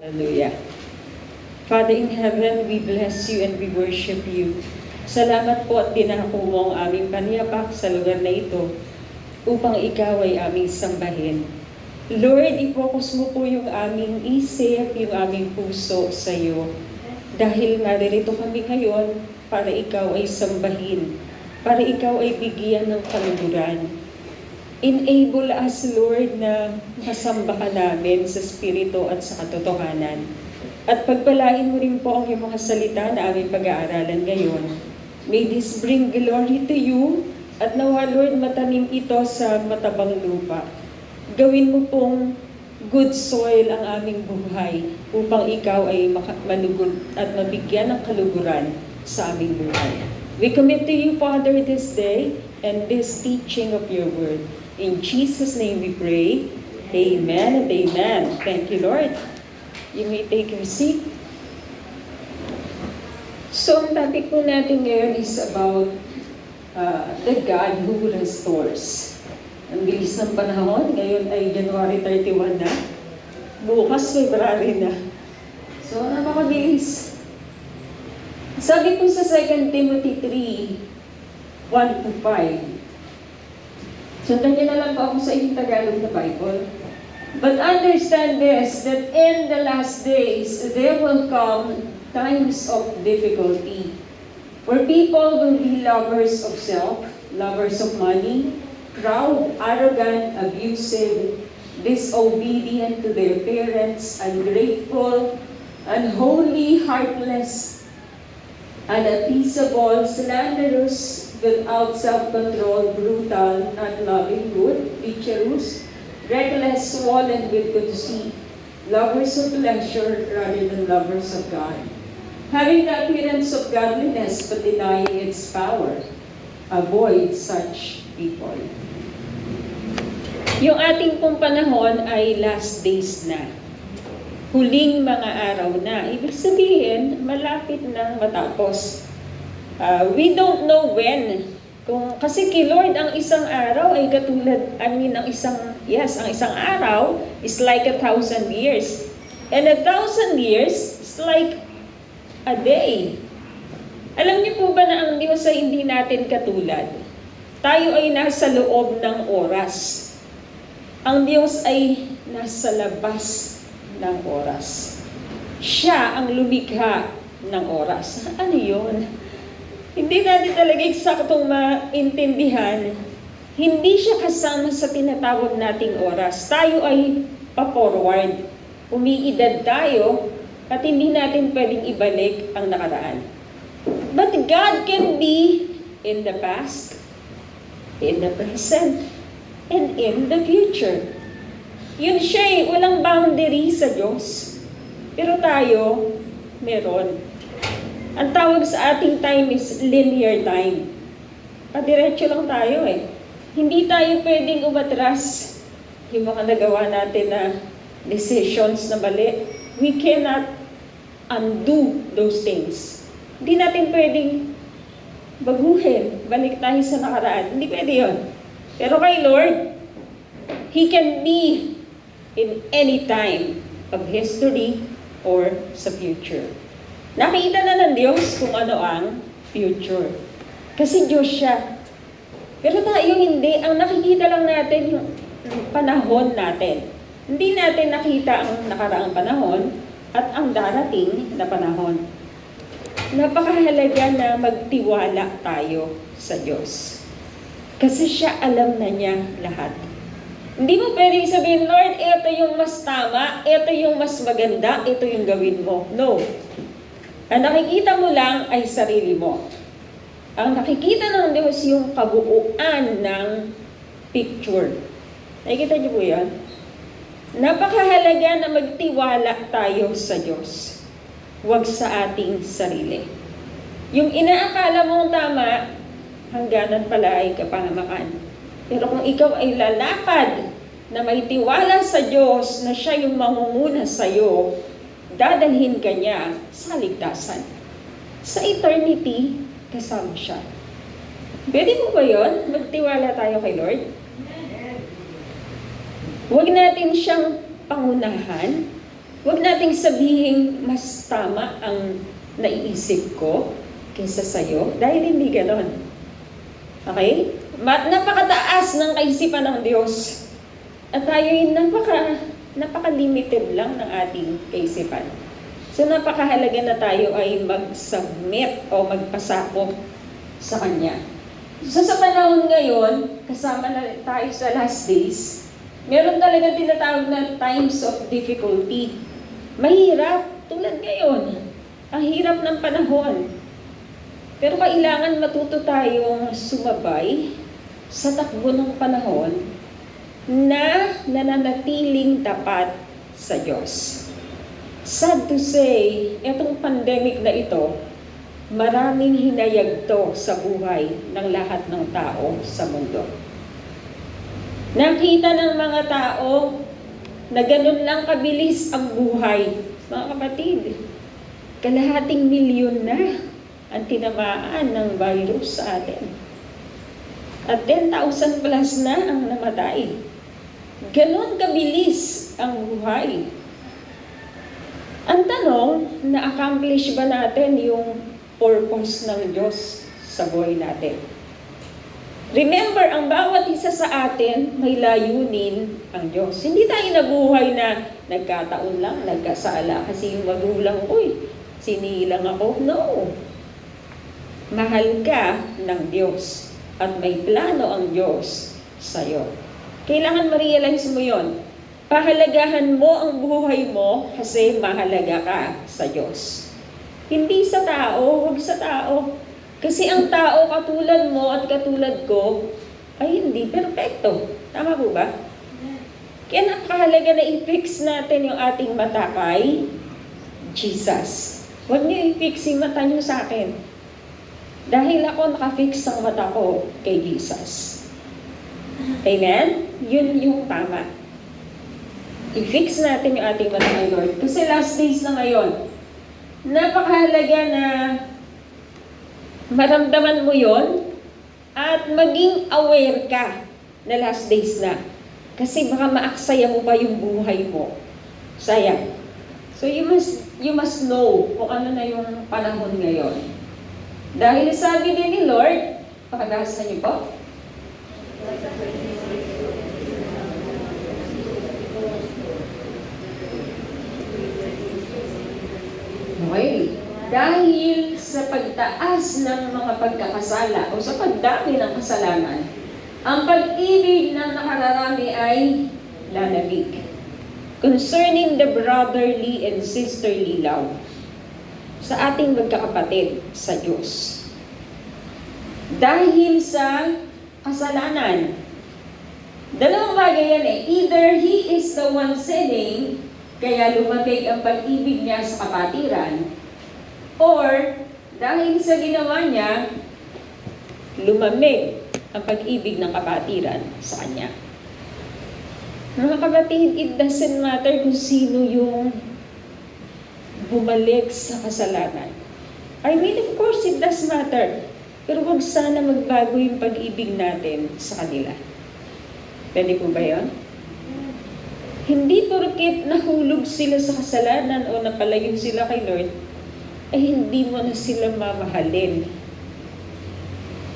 Hallelujah. Father in heaven, we bless you and we worship you. Salamat po at dinako mo ang aming paniyapak sa lugar na ito upang ikaw ay aming sambahin. Lord, i-focus mo po yung aming isip, yung aming puso sa iyo. Dahil naririto kami ngayon para ikaw ay sambahin, para ikaw ay bigyan ng kaluguran. Enable us, Lord, na masamba ka namin sa Espiritu at sa katotohanan. At pagpalain mo rin po ang iyong mga salita na aming pag-aaralan ngayon. May this bring glory to you at nawa, Lord, matanim ito sa matabang lupa. Gawin mo pong good soil ang aming buhay upang ikaw ay malugod at mabigyan ng kaluguran sa aming buhay. We commit to you, Father, this day and this teaching of your word. In Jesus' name we pray. Amen and amen. Thank you, Lord. You may take your seat. So, ang topic po natin ngayon is about the God who restores. Ang bilis ng panahon. Ngayon ay January 31 na. Bukas, February na. So, napakabilis. Sabi po sa 2 Timothy 3, 1-5. Sundan niyo na lang po ako sa inyong Tagalog na Bible. But understand this, that in the last days, there will come times of difficulty, where people will be lovers of self, lovers of money, proud, arrogant, abusive, disobedient to their parents, ungrateful, unholy, heartless, unappeasable, slanderous, without self-control, brutal, unloving, good, treacherous, reckless, swollen with conceit, lovers of pleasure rather than lovers of God, having the appearance of godliness but denying its power. Avoid such people. Yung ating pong panahon ay last days na. Huling mga araw na. Ibig sabihin, malapit na matapos. We don't know when. Kasi kay Lord, ang isang araw ay katulad, ang isang araw is like 1,000 years. And 1,000 years is like a day. Alam niyo po ba na ang Diyos ay hindi natin katulad? Tayo ay nasa loob ng oras. Ang Diyos ay nasa labas ng oras. Siya ang lumikha ng oras. Ano yun? Hindi natin talaga eksaktong maintindihan. Hindi siya kasama sa tinatawag nating oras. Tayo ay pa-forward. Umiidad tayo at hindi natin pwedeng ibalik ang nakaraan. But God can be in the past, in the present, and in the future. Yun siya walang boundary sa Diyos. Pero tayo, meron. Ang tawag sa ating time is linear time. Padiretso lang tayo Hindi tayo pwedeng umatras yung mga nagawa natin na decisions na mali. We cannot undo those things. Hindi natin pwedeng baguhin, balik tayo sa nakaraan. Hindi pwede yun. Pero kay Lord, He can be in any time of history or sa future. Nakita na ng Diyos kung ano ang future. Kasi Diyos siya. Pero tayo hindi. Ang nakikita lang natin yung panahon natin. Hindi natin nakita ang nakaraang panahon at ang darating na panahon. Napakahalaga na magtiwala tayo sa Diyos. Kasi siya alam na niya lahat. Hindi mo pwedeng sabihin, Lord, ito yung mas tama, ito yung mas maganda, ito yung gawin mo. No. Ang nakikita mo lang ay sarili mo. Ang nakikita ng Diyos yung kabuuan ng picture. Nakikita niyo po yan? Napakahalaga na magtiwala tayo sa Diyos. Huwag sa ating sarili. Yung inaakala mong tama, hangganan pala ay kapahamakan. Pero kung ikaw ay lalakad na may tiwala sa Diyos na siya yung mangunguna sa iyo, dadalhin ka niya sa ligtasan. Sa eternity, kasama siya. Pwede mo ba yun? Magtiwala tayo kay Lord? Huwag natin siyang pangunahan Huwag nating sabihin mas tama ang naiisip ko kaysa sa'yo, dahil hindi ganon. Okay? Napakataas ng kaisipan ng Diyos. At tayo'y napaka-limited lang ng ating kaisipan. So napakahalaga na tayo ay mag-submit o magpasakop sa Kanya. So sa panahon ngayon, kasama na tayo sa last days, meron talaga tinatawag na times of difficulty. Mahirap, tulad ngayon. Ang hirap ng panahon. Pero kailangan matuto tayong sumabay sa takbo ng panahon na nananatiling tapat sa Diyos. Sad to say, itong pandemic na ito, maraming hinayag to sa buhay ng lahat ng tao sa mundo. Nakita ng mga tao na ganun lang kabilis ang buhay. Mga kapatid, kalahating milyon na ang tinamaan ng virus sa atin. At 10,000 plus na ang namatay. Ganon kabilis ang buhay. Ang tanong, na-accomplish ba natin yung purpose ng Diyos sa buhay natin? Remember, ang bawat isa sa atin may layunin ang Diyos. Hindi tayo nabuhay na nagkataon lang, nagkasala kasi yung magulang ko sinilang ako. No. Mahal ka ng Diyos at may plano ang Diyos sa'yo. Kailangan ma-realize mo yon. Pahalagahan mo ang buhay mo kasi mahalaga ka sa Diyos. Hindi sa tao, huwag sa tao. Kasi ang tao katulad mo at katulad ko ay hindi perpekto. Tama po ba? Kaya napakahalaga na i-fix natin yung ating mata kay Jesus. Huwag niyo i-fix yung mata niyo sa akin. Dahil ako nakafix ang mata ko kay Jesus. Amen? Yun yung tama. I-fix natin yung ating mata kay Lord. Kasi last days na ngayon, napakahalaga na maramdaman mo yon at maging aware ka na last days na. Kasi baka maaksaya mo pa yung buhay mo. Sayang. So you must know kung ano na yung panahon ngayon. Dahil sabi din ni Lord, pakabasa niyo po. Okay. Dahil sa pagtaas ng mga pagkakasala o sa pagdami ng kasalanan, ang pag-ibig ng nakararami ay lalamig. Concerning the brotherly and sisterly love sa ating magkakapatid sa Diyos. Dahil sa kasalanan, dalawang bagay yan eh. Either he is the one sinning, kaya lumamig ang pag-ibig niya sa kapatiran, or dahil sa ginawa niya, lumamig ang pag-ibig ng kapatiran sa kanya. Mga kapatid, it doesn't matter kung sino yung bumalik sa kasalanan. I mean, of course, it does matter. Pero huwag sana magbago yung pag-ibig natin sa kanila. Pwede po ba yun? Hindi porket nahulog sila sa kasalanan o napalayo sila kay Lord, ay hindi mo na sila mamahalin.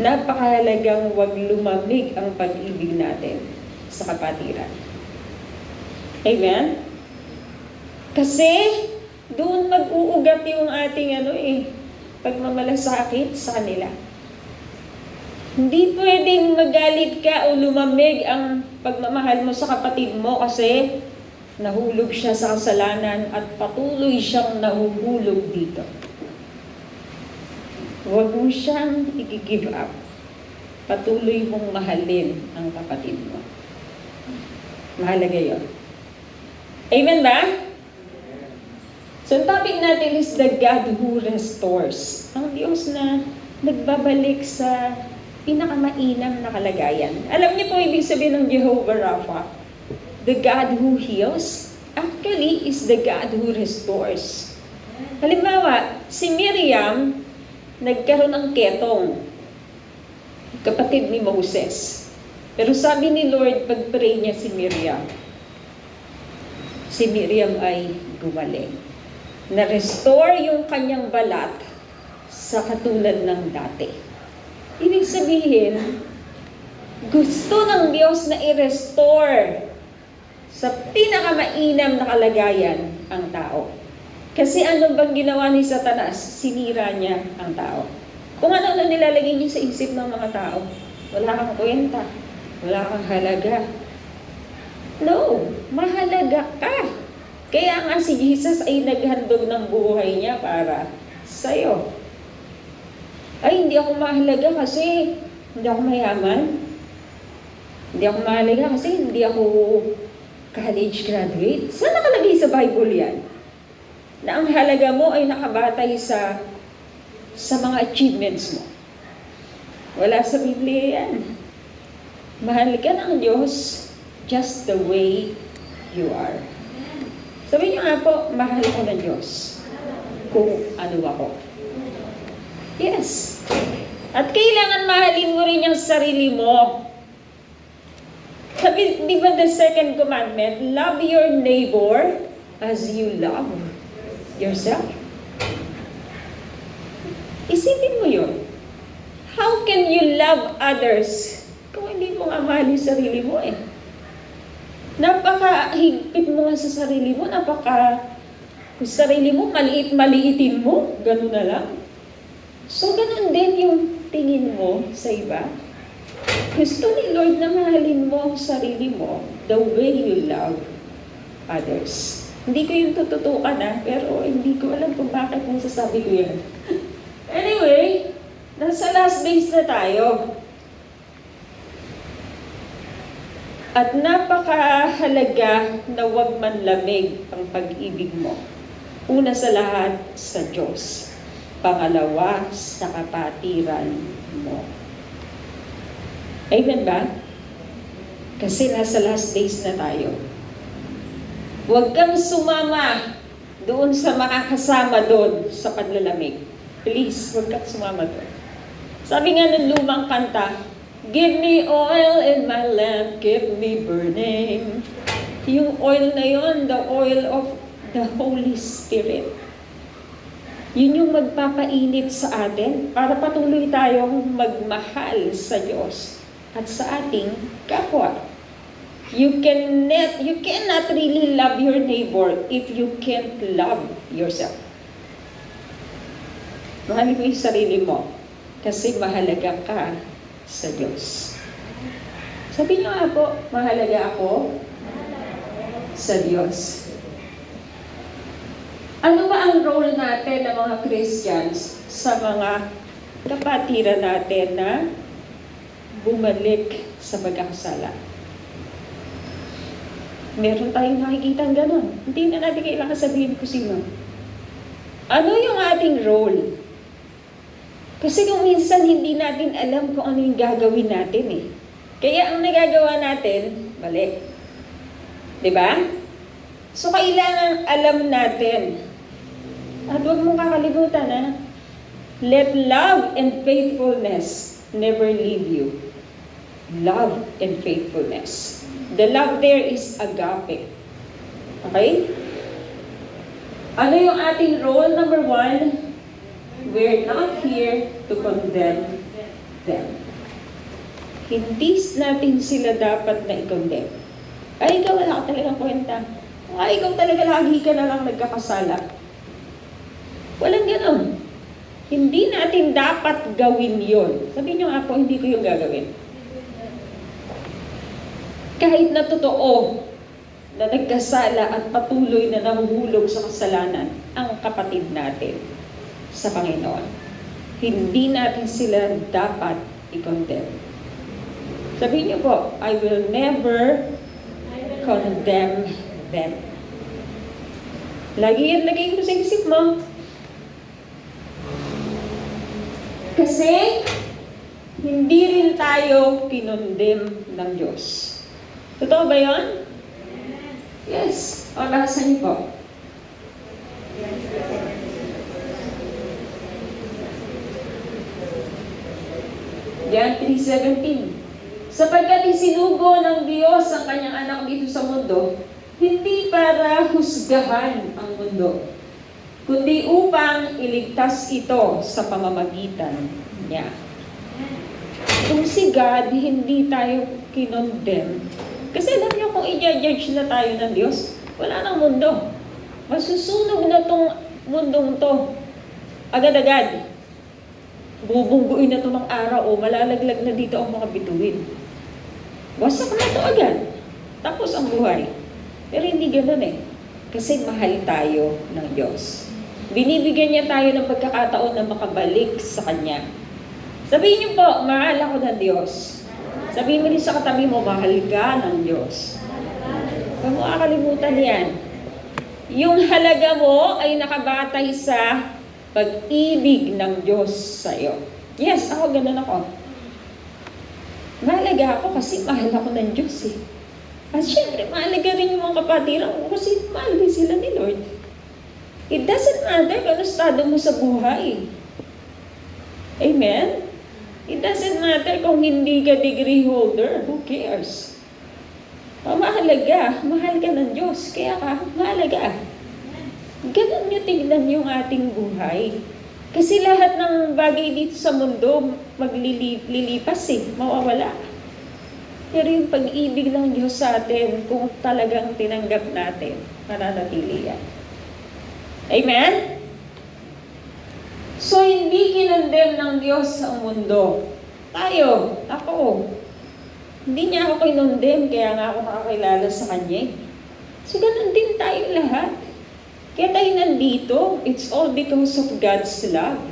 Napakahalagang huwag lumamig ang pag-ibig natin sa kapatiran. Amen? Kasi doon mag-uugat yung ating pagmamalasakit sa kanila. Hindi pwedeng magalit ka o lumamig ang pagmamahal mo sa kapatid mo kasi nahulog siya sa kasalanan at patuloy siyang nahuhulog dito. Huwag mo siyang i-give up. Patuloy mong mahalin ang kapatid mo. Mahalaga yun. Amen ba? So, ang topic natin is the God who restores. Ang Diyos na nagbabalik sa pinakamainam na kalagayan. Alam niyo po ibig sabihin ng Jehovah Rapha? The God who heals, actually, is the God who restores. Halimbawa, si Miriam, nagkaroon ng ketong, kapatid ni Moses. Pero sabi ni Lord, pag-pray niya si Miriam ay gumaling. Na-restore yung kanyang balat sa katulad ng dati. Ibig sabihin, gusto ng Diyos na i-restore sa pinakamainam na kalagayan ang tao. Kasi ano bang ginawa ni Satanas? Sinira niya ang tao. Kung ano nilalagay niya sa isip ng mga tao, wala kang kwenta, wala kang halaga. No, mahalaga ka. Kaya nga si Jesus ay naghandog ng buhay niya para sa'yo. Ay, hindi ako mahalaga kasi hindi ako mayaman. Hindi ako mahalaga kasi hindi ako college graduate. Saan nakalagay sa Bible yan? Na ang halaga mo ay nakabatay sa mga achievements mo. Wala sa Biblia yan. Mahal ka ng Diyos just the way you are. Sabihin niyo nga po, mahal ko ng Diyos kung ano ako. Yes. At kailangan mahalin mo rin yung sarili mo. Sabi, di ba the second commandment, love your neighbor as you love yourself. Isipin mo yun. How can you love others kung hindi mo nga mahal yung sarili mo eh? Napaka-higpit mo nga sa sarili mo, kung sarili mo, maliit-maliitin mo, gano'n na lang. So, gano'n din yung tingin mo sa iba. Gusto ni Lord na mahalin mo ang sarili mo the way you love others. Hindi ko yung tututukan pero hindi ko alam kung bakit nasasabi ko yan. Anyway, nasa last days na tayo. At napakahalaga na huwag manlamig ang pag-ibig mo. Una sa lahat, sa Diyos. Pangalawa, sa kapatiran mo. Amen ba? Kasi nasa last days na tayo. Huwag kang sumama doon sa makakasama doon sa panlalamig. Please, huwag kang sumama doon. Sabi nga ng lumang kanta, give me oil in my lamp, keep me burning. Yung oil na yon, the oil of the Holy Spirit. Yun yung magpapainit sa atin para patuloy tayong magmahal sa Diyos at sa ating kapwa. You cannot really love your neighbor if you can't love yourself. Mahalin mo yung sarili mo kasi mahalaga ka sa Diyos. Sabi niyo nga po, mahalaga ako sa Diyos. Ano ba ang role natin ng mga Christians sa mga kapatiran natin na bumalik sa pagkakasala? Meron tayong nakikita gano'n. Hindi na natin kailangan sabihin kung sino. Ano yung ating role? Kasi kung minsan hindi natin alam kung ano yung gagawin natin eh. Kaya ang nagagawa natin, balik. Diba? So kailangan alam natin. At huwag mong kakalimutan let love and faithfulness never leave you. Love and faithfulness. The love there is agape. Okay? Ano yung ating role? Number 1, we're not here to condemn them. Hindi natin sila dapat na i-condemn. Ay, ikaw wala ka talagang kwenta. Ay, ikaw talaga lagi ka na lang nagkakasala. Walang ganon. Hindi natin dapat gawin yon. Sabihin nyo nga po, hindi ko yung gagawin. Kahit na totoo na nagkasala at patuloy na nahuhulog sa kasalanan ang kapatid natin sa Panginoon, hindi natin sila dapat i-condemn. Sabihin niyo po, I will never condemn them. Lagi mo sa isip mo. Kasi hindi rin tayo kinondem ng Diyos. Totoo ba yun? Yes. O, bahasan niyo po. John 3:17. Sapagkat isinugo ng Diyos ang kanyang anak dito sa mundo Hindi para husgahan ang mundo, kundi upang iligtas ito sa pamamagitan niya. Kung si God, hindi tayo kinondemn. Kasi alam niyo, kung i-judge na tayo ng Diyos, wala nang mundo. Masusunog na tong mundong to. Agad-agad. Bubungguin na to ng araw o malalaglag na dito ang mga bituin. Wasak na to agad. Tapos ang buhay. Pero hindi ganoon eh. Kasi mahal tayo ng Diyos. Binibigyan niya tayo ng pagkakataon na makabalik sa Kanya. Sabihin niyo po, mahal ako ng Diyos. Sabihin mo rin sa katabi mo, mahal ka ng Diyos. Huwag mo kakalimutan yan. Yung halaga mo ay nakabatay sa pag-ibig ng Diyos sa iyo. Yes, ako ganun ako. Mahalaga ako kasi mahal ako ng Diyos eh. At syempre, mahalaga rin yung mga kapatiran ko kasi mahal din sila ni Lord. It doesn't matter kung ano estado mo sa buhay. Amen? It doesn't matter kung hindi ka degree holder. Who cares? Mahalaga. Mahal ka ng Diyos. Kaya ka, mahalaga. Ganun nyo tignan yung ating buhay. Kasi lahat ng bagay dito sa mundo, maglilipas eh. Mawawala. Pero yung pag-ibig ng Diyos sa atin, kung talagang tinanggap natin, mananatili yan. Amen? So, hindi kinondem ng Diyos ang mundo. Tayo, ako. Hindi niya ako kinondem, kaya nga ako nakakilala sa Kanya. So, ganun din tayo lahat. Kaya tayo nandito, it's all because of God's love.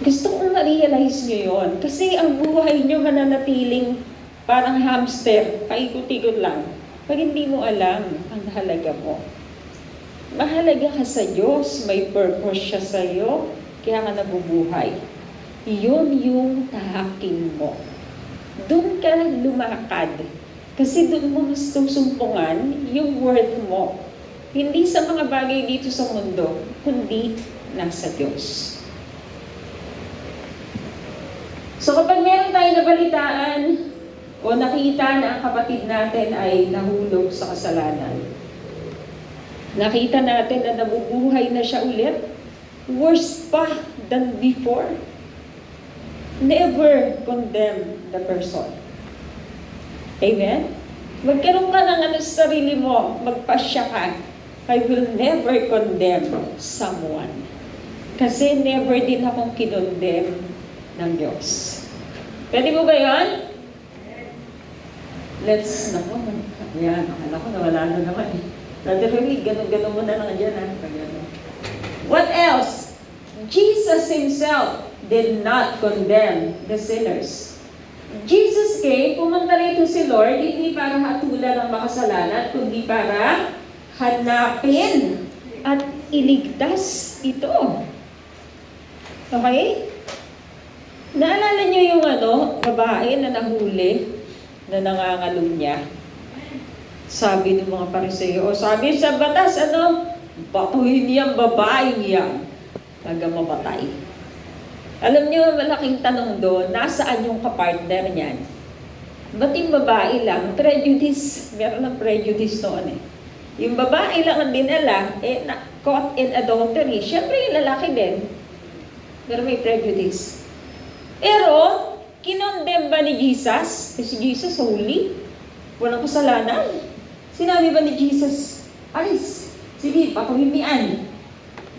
Gusto kong ma-realize nyo yun. Kasi ang buhay nyo mananatiling parang hamster, paikot-ikot lang. Pag hindi mo alam ang halaga mo. Mahalaga ka sa Diyos, may purpose siya sa iyo, kaya ka nabubuhay. Yun yung tahaking mo. Doon ka lumakad. Kasi doon mo mas susumpungan yung worth mo. Hindi sa mga bagay dito sa mundo, kundi nasa Diyos. So kapag meron tayong nabalitaan o nakita na ang kapatid natin ay nahulog sa kasalanan, nakita natin na nabubuhay na siya ulit, worse pa than before, never condemn the person. Amen? Magkaroon ka ng sa sarili mo, magpasya ka. I will never condemn someone. Kasi never din akong kinondemn ng Diyos. Pwede mo ba yun? Let's, yan, akala ko nawala na naman eh. Literally, ganun-ganun mo na lang dyan ha. What else? Jesus Himself did not condemn the sinners. Jesus came, pumunta rito si Lord, hindi para hatulan ang makasalanan, kundi para hanapin at iligtas ito. Okay? Naalala niyo yung babae na nahuli, na nangangalunya? Sabi ng mga Pariseo, sabi sa batas, batuhin niyang babaeng yan, hanggang mamatay. Alam niyo, malaking tanong doon, nasaan yung kapartner niyan? Ba't yung babae lang? Prejudice. Meron ng prejudice noon eh. Yung babae lang ang dinala, caught in adultery. Siyempre yung lalaki din. Pero may prejudice. Pero, kinondem ba ni Jesus? Si Jesus holy? Walang kasalanan. Sinabi ba ni Jesus, alis, sige, pakuhimian.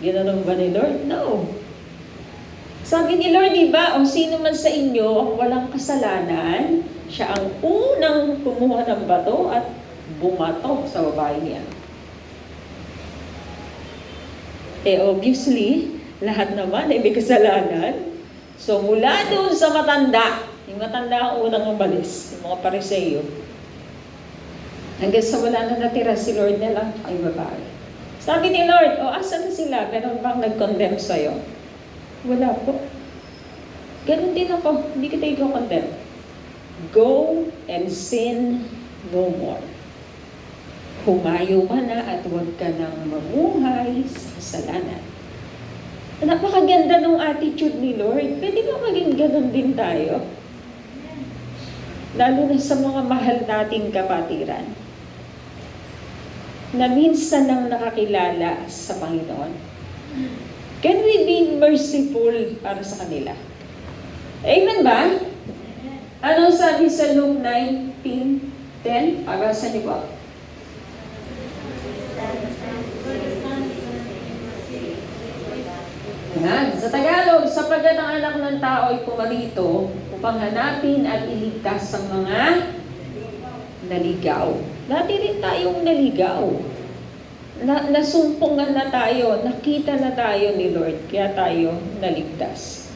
Ginanon ba ni Lord? No. Sabi ni Lord, diba, o sino man sa inyo ang walang kasalanan, siya ang unang kumuha ng bato at bumato sa babae niya. Obviously, lahat naman ay may kasalanan. So, mula doon sa matanda, yung matanda ang unang umalis, yung mga Pariseo, hanggang sa wala na natira, si Lord na lang ay babae. Sabi ni Lord, asan na sila? Meron bang nag-condemn sa'yo? Wala po. Ganun din ako, hindi kita i-condemn. Go and sin no more. Humayo ka na at huwag ka nang mamuhay sa kasalanan. Napakaganda ng attitude ni Lord. Pwede ba maging ganun din tayo? Lalo na sa mga mahal nating kapatiran. na minsan nang nakakilala sa Panginoon? Can we be merciful para sa kanila? Amen ba? Anong sabi sa Luke 19:10? Pagbasan niyo po. Yan. Sa Tagalog, sapagkat ang anak ng tao ay pumarito upang hanapin at iligtas ang mga naligaw. Dati rin tayong naligaw. Nasumpungan na tayo, nakita na tayo ni Lord, kaya tayo naligtas.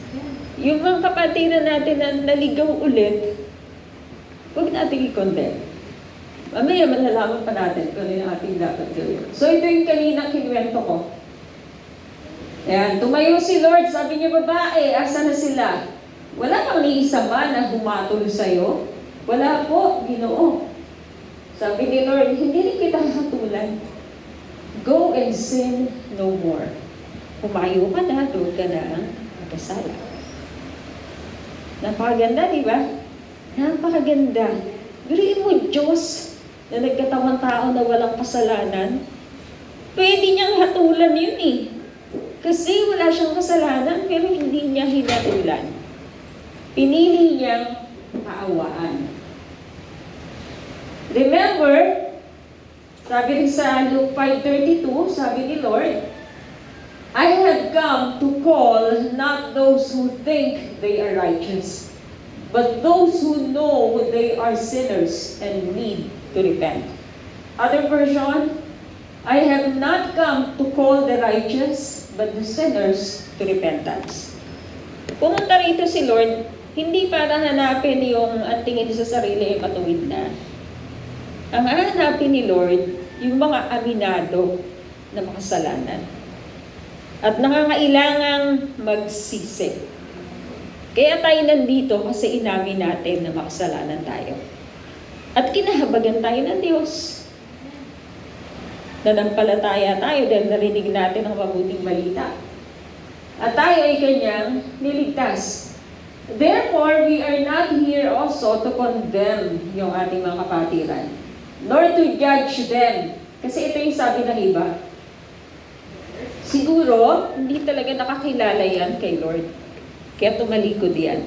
Yung mga kapatiran natin na naligaw ulit, huwag natin i-condemn. Mamaya malalaman pa natin kung ano yung ating dapat gawin. So ito yung kanina kinuwento ko. Ayan, tumayo si Lord, sabi niya, babae, asa na sila? Wala kang iisa ba na humatol sa'yo? Wala po, Ginoo. Sabi ni Lord, hindi rin kita hatulan. Go and sin no more. Pumayo ka na, doon ka na magkasala. Napakaganda, di ba? Napakaganda. Guriin mo, Diyos, na nagkatawang tao na walang kasalanan. Pwede niyang hatulan yun eh. Kasi wala siyang kasalanan, pero hindi niya hinatulan. Pinili niyang kaawaan. Remember, sabi rin sa Luke 5:32, sabi ni Lord, I have come to call not those who think they are righteous, but those who know they are sinners and need to repent. Other version, I have not come to call the righteous, but the sinners to repentance. Pumunta rito si Lord, hindi para hanapin yung ang tingin sa sarili ay matuwid na. Ang hahanapin ni Lord, yung mga aminado na makasalanan. At nangangailangang magsisi. Kaya tayo nandito kasi inamin natin na makasalanan tayo. At kinahabagan tayo ng Diyos. Nanampalataya tayo dahil narinig natin ang mabuting balita. At tayo ay kanyang niligtas. Therefore, we are not here also to condemn yung ating mga kapatiran, nor to judge them. Kasi ito yung sabi ng iba. Siguro, hindi talaga nakakilala yan kay Lord. Kaya tumalikod yan.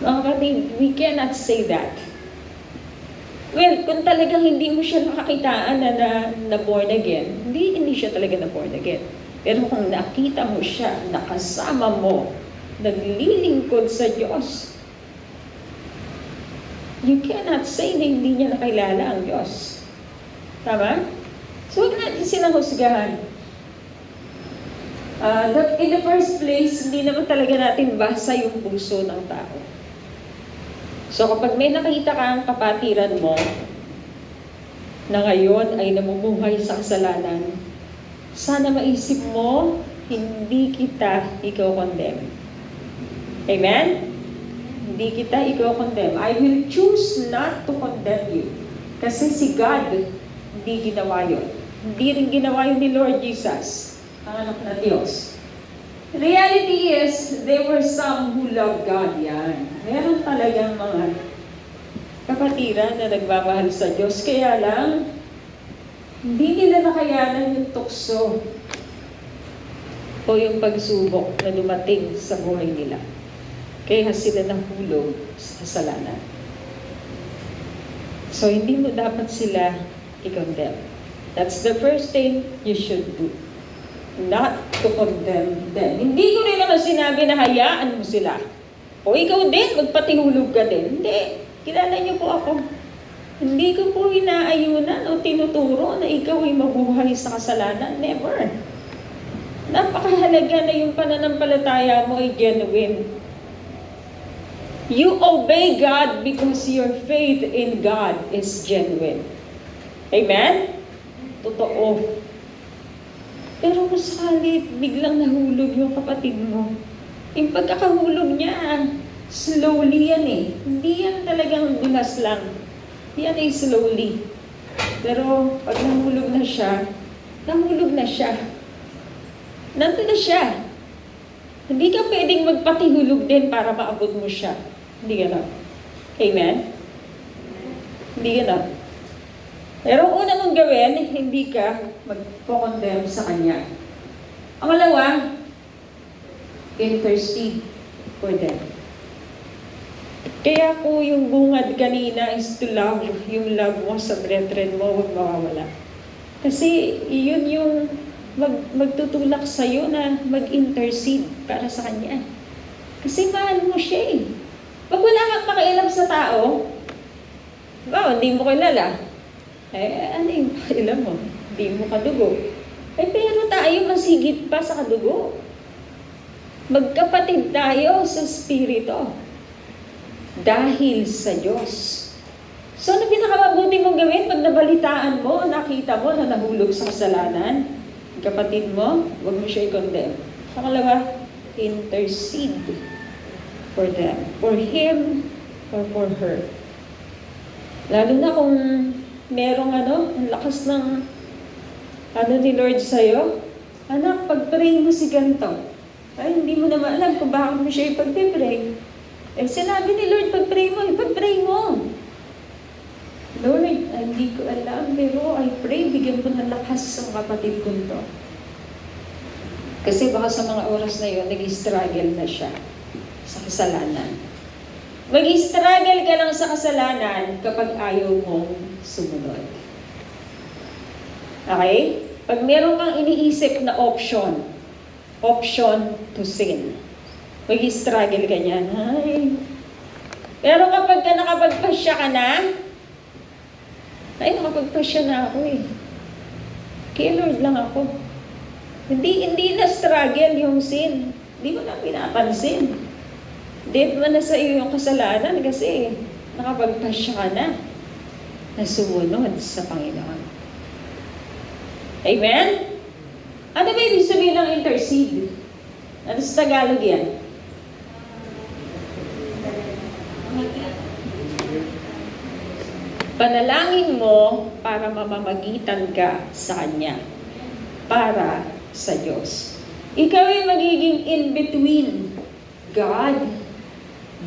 Mga kapatid, we cannot say that. Well, kung talagang hindi mo siya nakakitaan na born again, hindi siya talaga na born again. Pero kung nakita mo siya, nakasama mo, naglilingkod sa Diyos, you cannot say na hindi niya nakilala ang Diyos. Tama? So, huwag natin silang husgahan. In the first place, hindi naman talaga natin basa yung puso ng tao. So kapag may nakita kang kapatiran mo na ngayon ay namumuhay sa kasalanan, sana maisip mo, hindi kita ikaw-condemn. Amen? Hindi kita ikaw-condemn. I will choose not to condemn you. Kasi si God, hindi ginawa yun. Hindi rin ginawa yun ni Lord Jesus, ang anak na Diyos. Reality is, there were some who love God. Yan. Meron talagang mga kapatiran na nagmamahal sa Diyos. Kaya lang, hindi nila nakayanan yung tukso o yung pagsubok na dumating sa buhay nila. Kaya sila nahulog sa kasalanan. So, hindi mo dapat sila i-condemn. That's the first thing you should do. Not to condemn them. Hindi ko rin naman sinabi na hayaan mo sila. O ikaw din, magpatihulog ka din. Hindi. Kilala niyo po ako. Hindi ko po inaayunan o tinuturo na ikaw ay mabuhay sa kasalanan. Never. Napakahalaga na yung pananampalataya mo ay genuine. You obey God because your faith in God is genuine. Amen? Totoo. Pero kung sakali biglang nahulog yung kapatid mo, yung pagkakahulog niya, slowly yan eh. Hindi yan talagang dulas lang. Yan ay slowly. Pero pag nahulog na siya, nahulog na siya. Nandun na siya. Hindi ka pwedeng magpatihulog din para maabot mo siya. Hindi gano'n. Amen? Hindi gano'n. Pero ang una mong gawin, hindi ka magpo-condemn sa kanya. Ang malawa, intercede for them. Kaya po yung bungad kanina is to love, yung love mo sa brethren mo, huwag mawawala. Kasi yun yung magtutulak sa'yo na mag-intercede para sa kanya. Kasi mahal mo siya eh. Pag wala kang pakialam sa tao, hindi mo kilala. Ano yung pakialam mo? Hindi mo kadugo. Pero tayo masigit pa sa kadugo. Magkapatid tayo sa Espiritu. Dahil sa Diyos. So, ano pinakamabuti mong gawin pag nabalitaan mo, nakita mo na nahulog sa kasalanan? Kapatid mo, huwag mo siya i-condemn. Pangalawa, intercede for them. For him or for her. Lalo na kung merong ang lakas ng ni Lord sa'yo. Anak, pag-pray mo si ganito. Ay, hindi mo naman alam kung bakit mo siya ipag-pray. Sinabi ni Lord, pag-pray mo. Lord, hindi ko alam, pero I pray, bigyan ko ng lakas sa kapatid ko to. Kasi baka sa mga oras na yun, nag-struggle na siya sa kasalanan. Mag-struggle ka lang sa kasalanan kapag ayaw mong sumunod. Okay? Pag meron kang iniisip na option to sin, mag-struggle ka niyan. Pero kapag nakapagpasya ka na, nakapagpasya na ako eh. Kay Lord lang ako. Hindi na struggle yung sin. Hindi mo na pinapansin. Dead mo na sa iyo yung kasalanan kasi nakapagpasya ka na sumunod sa Panginoon. Amen? Ano ba ibig sabihin ng intercede? Ano sa Tagalog yan? Panalangin mo para mamamagitan ka sa Kanya. Para sa Diyos. Ikaw ay magiging in between God,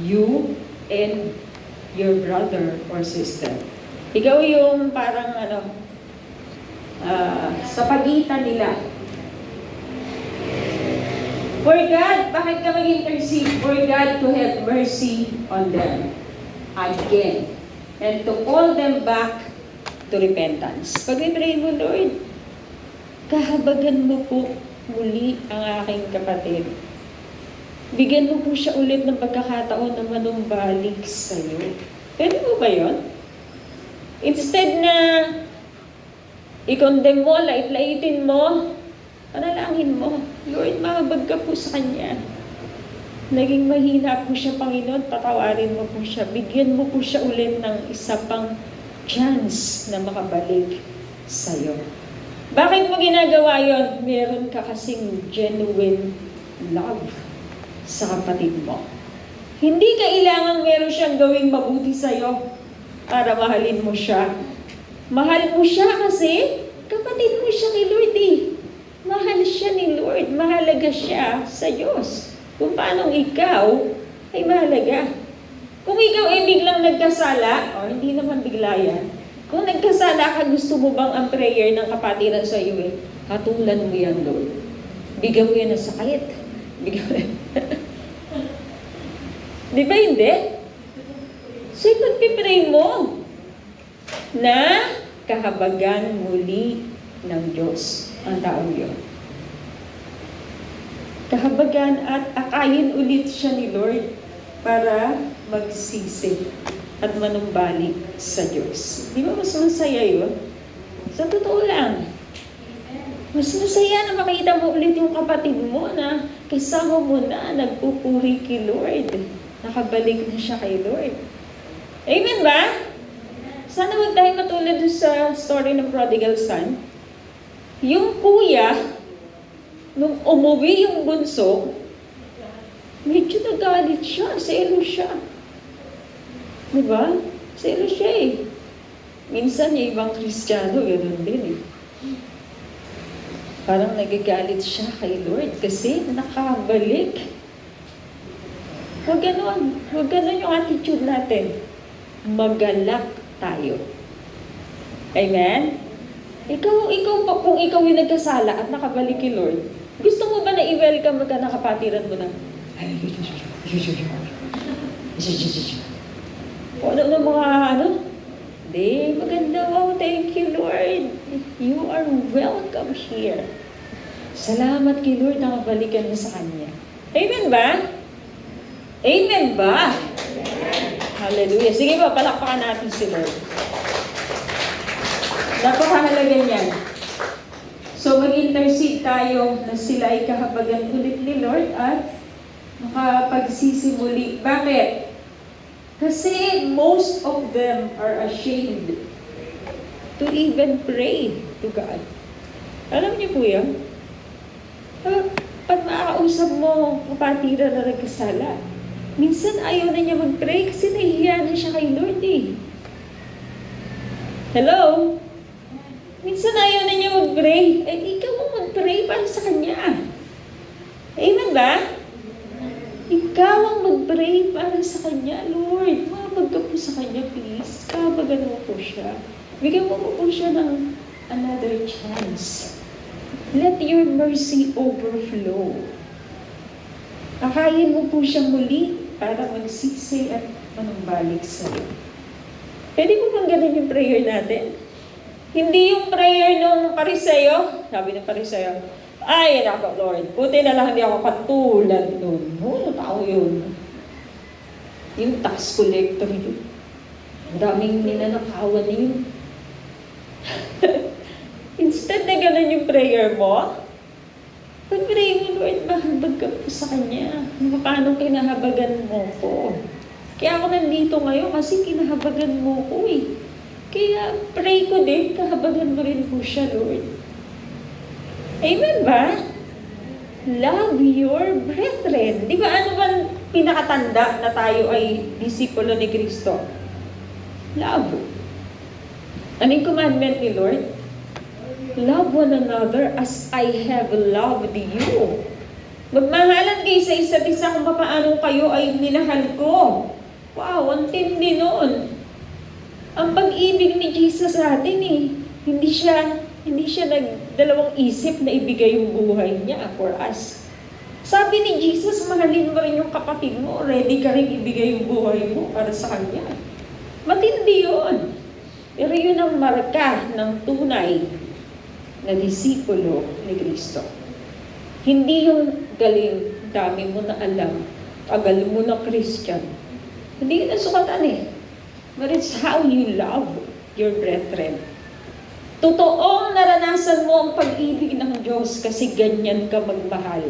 you, and your brother or sister. Ikaw yung parang sa pagitan nila. For God, bakit ka mag-intercede? For God to have mercy on them again and to call them back to repentance. Pag i-pray mo, Lord, kahabagan mo po muli ang aking kapatid. Bigyan mo po siya ulit ng pagkakataon na manumbalik sa iyo. Pwede mo ba yun? Instead na i-condemn mo, lait-laitin mo, panalangin mo, Lord, mahabag ka po sa kanya. Naging mahina po siya, Panginoon, patawarin mo po siya. Bigyan mo po siya ulit ng isa pang chance na makabalik sa iyo. Bakit mo ginagawa yun? Meron ka kasing genuine love sa kapatid mo. Hindi kailangan meron siyang gawing mabuti sa iyo para mahalin mo siya. Mahal mo siya kasi kapatid mo siya kay Lord eh. Mahal siya ni Lord. Mahalaga siya sa Diyos. Kung paano ikaw ay mahalaga. Kung ikaw ay biglang nagkasala, hindi naman bigla yan. Kung nagkasala ka, gusto mo bang ang prayer ng kapatiran sa iyo hatulan mo yan, Lord. Bigyan mo yan ng sakit. Bigyan mo yan. Di ba hindi? So, ipagpipray mo na kahabagan muli ng Diyos ang taong yun. Kahabagan at akayin ulit siya ni Lord para magsisi at manumbalik sa Diyos. Di ba mas masaya yun? Sa totoo lang. Mas masaya na makita mo ulit yung kapatid mo na kasama mo na nagpupuri kay Lord. Nakabalik na siya kay Lord. Amen ba? Sana huwag tayo matulad sa story ng prodigal son. Yung kuya, nung umuwi yung bunso, medyo nagalit siya, selo siya. Diba? Selo siya eh. Minsan yung ibang Kristiyano, ganoon din eh. Parang nagagalit siya kay Lord kasi nakabalik. Huwag ganon. Huwag ganon yung attitude natin. Magalak tayo. Amen? Ikaw pa, kung ikaw yung nagkasala at nakabalik kay Lord, gusto mo ba na i-welcome ka na kapatiran mo na? O ano ng mga Di, maganda. Oh, thank you, Lord. You are welcome here. Salamat kay Lord na kabalikan mo sa Kanya. Amen ba? Amen ba? Hallelujah. Sige ba, palakpakan natin si Lord. Napakahalaga niyan. So, mag-intercede tayo na sila ay kahabagan ulit ni Lord at makapagsisimuli. Bakit? Kasi most of them are ashamed to even pray to God. Alam niyo po yan? Pag makakausap mo, kapatira na nagkasala, minsan ayaw na niya mag-pray kasi nahihiya na siya kay Lord eh. Hello? Minsan ayaw na niya mag-pray. Ikaw mo mag-pray para sa Kanya. Amen ba? Ikaw ang mag-pray para sa Kanya. Lord, mabag ka po sa Kanya, please. Kabagan mo po siya. Bigyan mo po siya ng another chance. Let your mercy overflow. Akayin mo po siya muli para magsisi at manumbalik sa'yo. Pwede mo bang ganun yung prayer natin? Hindi yung prayer ng Pariseyo. Sabi ng Pariseyo, ay, nako Lord, buti na lang hindi ako katulad nun. Tao yun. Yung tax collector yun. Ang daming ninanakawan yun. Instead na gano'n yung prayer mo, pag-pray mo, Lord, mahabag ka po sa Kanya. Paano kinahabagan mo ko? Kaya ako nandito ngayon kasi kinahabagan mo ko eh. Kaya pray ko din, kahabagan mo rin po siya, Lord. Amen ba? Love your brethren. Di ba ano ba pinakatanda na tayo ay disipulo ni Kristo? Love. Anong commandment ni Lord? Love one another as I have loved you. Magmahalan kayo sa isa't isa kung paano kayo ay minahal ko. Wow, ang tindi nun. Ang pag-ibig ni Jesus sa atin eh, hindi siya nagdalawang isip na ibigay yung buhay niya for us. Sabi ni Jesus, mahalin mo rin yung kapatid mo, ready ka rin ibigay yung buhay mo para sa Kanya. Matindi yun. Pero yun ang marka ng tunay na disipulo ni Kristo. Hindi yung galing, dami mo na alam, tagal mo na Christian. Hindi yun ang sukatan eh. But it's how you love your brethren. Totoong naranasan mo ang pag-ibig ng Diyos kasi ganyan ka magmahal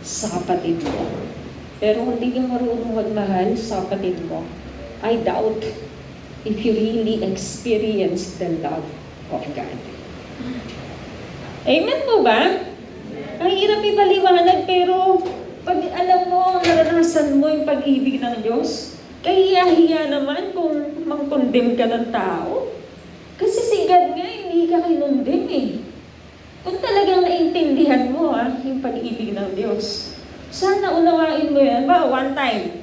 sa kapatid mo. Pero hindi ka marunong magmahal sa kapatid mo, I doubt if you really experience the love of God. Amen po ba? Ang hirap ipaliwanag pero pag alam mo, naranasan mo yung pag-ibig ng Diyos, kahiya-hiya naman kung mang-condemn ka ng tao. Kasi si God nga, hindi ka kinundin eh. Kung talagang naintindihan mo yung pag-ibig ng Diyos, sana unawain mo yan. Ba, one time,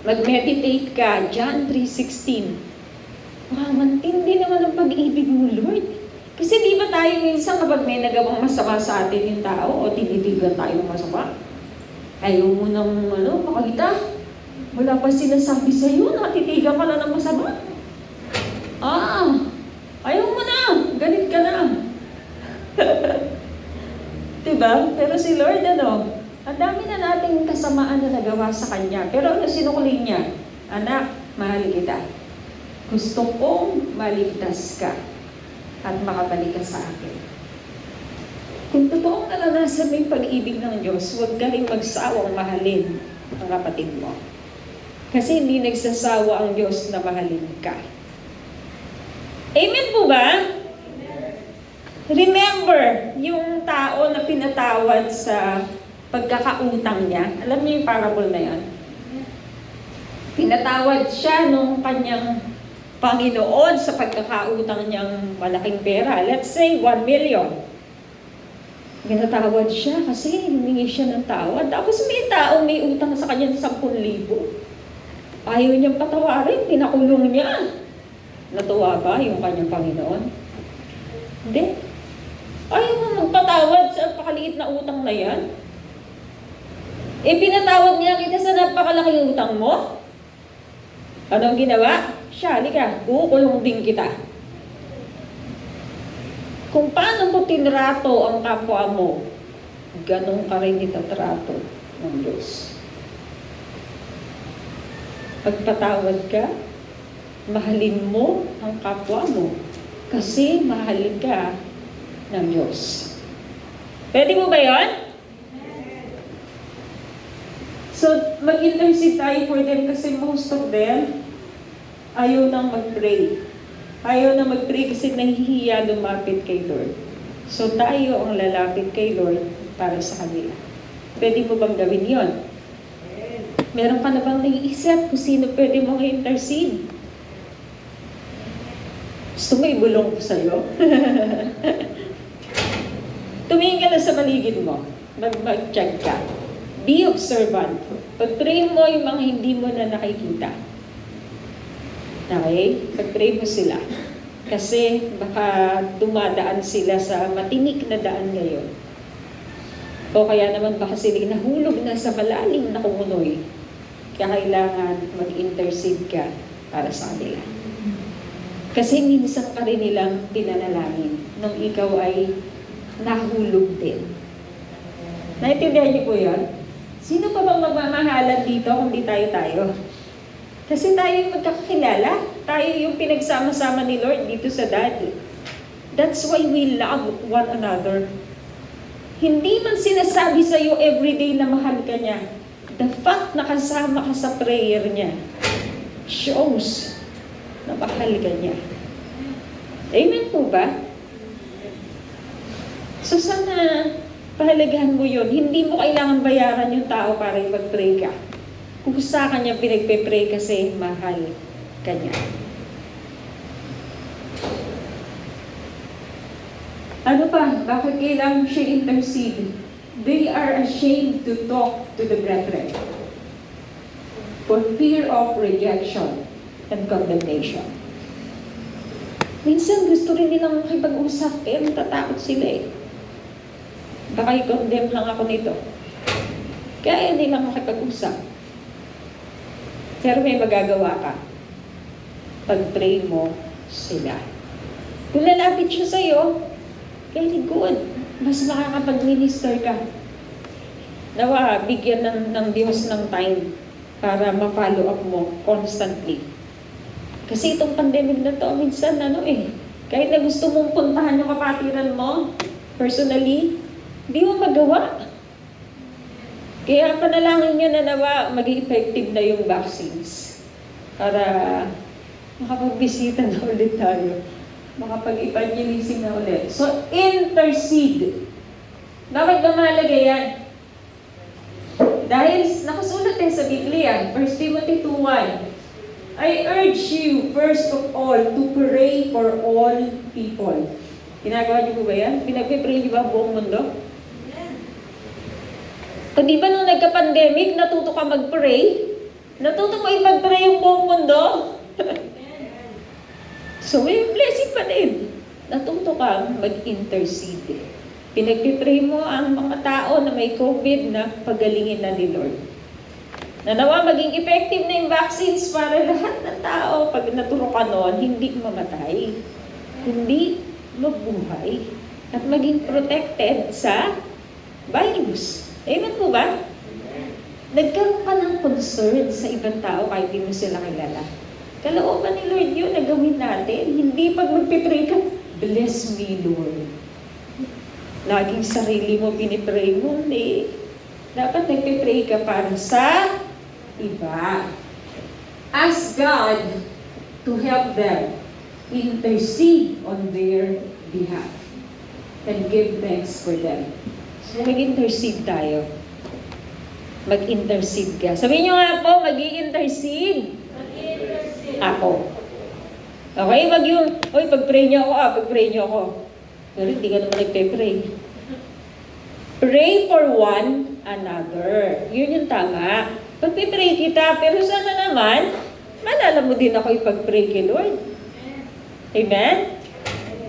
mag-meditate ka, John 3:16. Wow, mantindi naman ang pag-ibig mo, Lord. Kasi di ba tayo minsan kapag may nagawang masama sa atin yung tao o tinitigan tayo ng masama, ayaw mo nang makakita. Wala pa sinasabi sa'yo, natitigan ka na ng masama. Ayaw mo na, galit ka na. Diba? Pero si Lord, ang dami na nating kasamaan na nagawa sa Kanya. Pero ano sinukuli niya? Anak, mahal kita. Gusto kong maligtas ka at makabalik ka sa akin. Kung totoong naranasan mo yung pag-ibig ng Diyos, huwag ka rin magsawang mahalin ang kapatid mo. Kasi hindi nagsasawa ang Diyos na mahalin ka. Amen po ba? Remember, yung tao na pinatawad sa pagkakautang niya, alam niyo yung parable na yan? Pinatawad siya nung kanyang Panginoon sa pagkakautang niyang malaking pera. Let's say, 1 million. Pinatawad siya kasi humingi siya ng tawad. Tapos may tao may utang sa kanya ng 10,000. Ayaw niyang patawarin, pinakulong niya. Natuwa ba yung kanyang Panginoon? Hindi. Ayaw mo magpatawad sa pakaliit na utang na yan? Pinatawad niya kita sa napakalaking utang mo? Anong ginawa? Siya, halika, kukulong din kita. Kung paano mo tinrato ang kapwa mo, ganun ka rin itatrato ng Diyos. Pagpatawad ka, mahalin mo ang kapwa mo kasi mahalin ka ng Diyos. Pwede mo ba yun? So, mag-intercede tayo for them kasi most of them ayaw nang mag-pray. Ayaw na mag-pray kasi nahihiya lumapit kay Lord. So, tayo ang lalapit kay Lord para sa kanila. Pwede mo bang gawin yon? Meron ka na bang naiisip kung sino pwede mong intercede? Gusto mo ibulong ko sa'yo? Tumingin ka na sa paligid mo. Mag-check ka. Be observant. Pag-pray mo yung mga hindi mo na nakikita. Okay? Pag-pray mo sila. Kasi baka dumadaan sila sa matinik na daan ngayon. O kaya naman baka sila nahulog na sa malalim na kumunoy. Kaya kailangan mag-intercede ka para sa kanila. Kasi minsan ka rin nilang pinanalangin nung ikaw ay nahulog din. Naintindihan niyo po yan? Sino pa bang magmamahalan dito kung di tayo? Kasi tayo yung magkakakilala. Tayo yung pinagsama-sama ni Lord dito sa Daddy. That's why we love one another. Hindi man sinasabi sa iyo everyday na mahal ka niya. The fact na kasama ka sa prayer niya shows na mahal ka niya. Amen po ba? So sana pahalagahan mo yun. Hindi mo kailangan bayaran yung tao para ipag-pray ka. Kung sa kanya pinagpe-pray kasi mahal ka niya. Ano pa? Bakit kailangan siya intercede? They are ashamed to talk to the brethren for fear of rejection and condemnation. Minsan gusto rin nilang makipag-usap pero natatakot sila eh. Baka i-condemn lang ako nito. Kaya nilang makipag-usap. Pero may magagawa ka. Pag-pray mo sila. Kung lalapit siya sa'yo, very good. Mas makakapag-minister ka. Nawa, bigyan ng Diyos ng time para ma-follow up mo constantly. Kasi itong pandemic na to, minsan kahit na gusto mong puntahan yung kapatiran mo, personally, di mo magawa. Kaya panalangin nyo na nawa, maging effective na yung vaccines. Para makapagbisita na ulit tayo. Makapag-evangelism na ulit. So, intercede. Bakit ba mahalaga yan? Dahil nakasulat sa Biblia, 1 Timothy 2:1, I urge you, first of all, to pray for all people. Ginagawa niyo po ba yan? Pinagpipray niyo ba buong mundo? O di ba nung nagka-pandemic, natuto ka mag-pray? Natuto mo ipag-pray yung buong mundo? So, may blessing pa din. Natuto kang mag-intercede. Pinagpipray mo ang mga tao na may COVID na pagalingin na ni Lord. Nanawa maging effective na yung vaccines para lahat ng tao, pag naturo ka noon, hindi mamatay. Hindi mabuhay. At maging protected sa virus. Amen po ba? Nagkaroon ka ng concern sa ibang tao kahit di mo sila kilala. Kalooban ni Lord yun na gawin natin. Hindi pag magpipray ka, bless me, Lord. Laging sarili mo pinipray mo. Hindi. Dapat nagpipray ka para sa iba. Ask God to help them. Intercede on their behalf. And give thanks for them. So, mag-intercede tayo. Mag-intercede ka. Sabihin nyo nga po, mag-i-intercede. Ako. Okay, wag yung, pag-pray niyo ako, pag-pray niyo ako. Pero hindi ka naman nagpe-pray. Pray for one another. Yun yung tama. Pag-pray kita, pero sana naman, malala mo din ako ipag-pray kay Lord. Amen?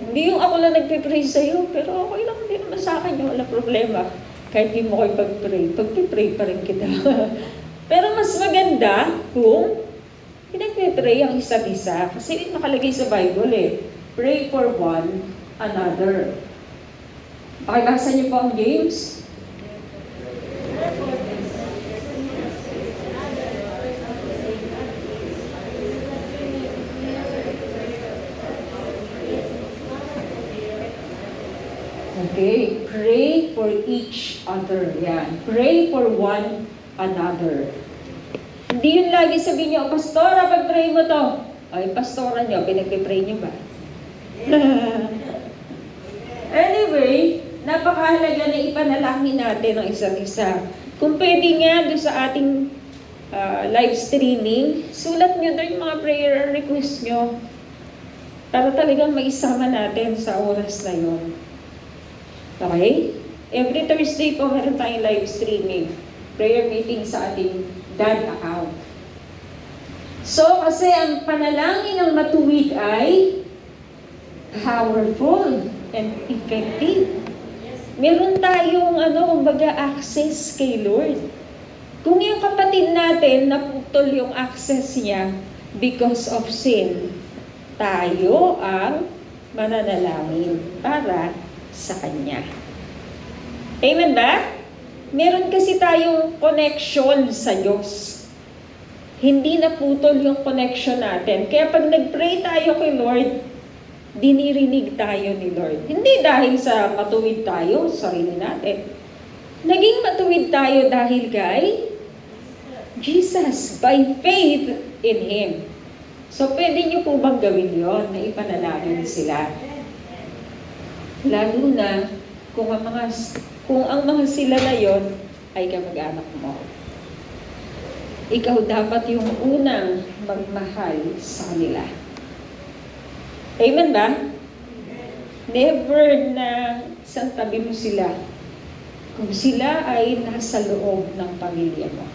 Hindi yung ako lang nagpipray sa'yo, pero okay lang din naman sa akin yung wala problema. Kahit di mo ko ipag-pray, pag-pray pa rin kita. Pero mas maganda kung pinagpipray ang isa't isa. Kasi nakalagay sa Bible pray for one another. Pakibasa niyo po ang James. Okay, pray for each other. Yan. Pray for one another. Hindi yun lagi sabihin niyo, Pastora, pag-pray mo to. Ay, Pastora niyo, pinag-pray niyo ba? Anyway, napakahalaga na ipanalangin natin ang isa't isa. Kung pwede nga doon sa ating live streaming, sulat niyo doon yung mga prayer request niyo para talagang maisama natin sa oras na yun. Okay? Every Thursday po meron tayong live streaming. Prayer meeting sa ating DAD account. So, kasi ang panalangin ng matuwid ay powerful and effective. Meron tayong kumbaga access kay Lord. Kung yung kapatid natin naputol yung access niya because of sin, tayo ang mananalangin para sa Kanya. Amen ba? Meron kasi tayong connection sa Diyos. Hindi naputol yung connection natin. Kaya pag nag-pray tayo kay Lord, dinirinig tayo ni Lord. Hindi dahil sa matuwid tayo, sarili natin. Naging matuwid tayo dahil kay Jesus, by faith in Him. So, pwede niyo po bang gawin yon na ipanalangin sila? Lalo na kung ang mga sila na yon ay kamag-anak mo. Ikaw dapat yung unang magmahal sa kanila. Amen ba? Never na santabi mo sila kung sila ay nasa loob ng pamilya mo.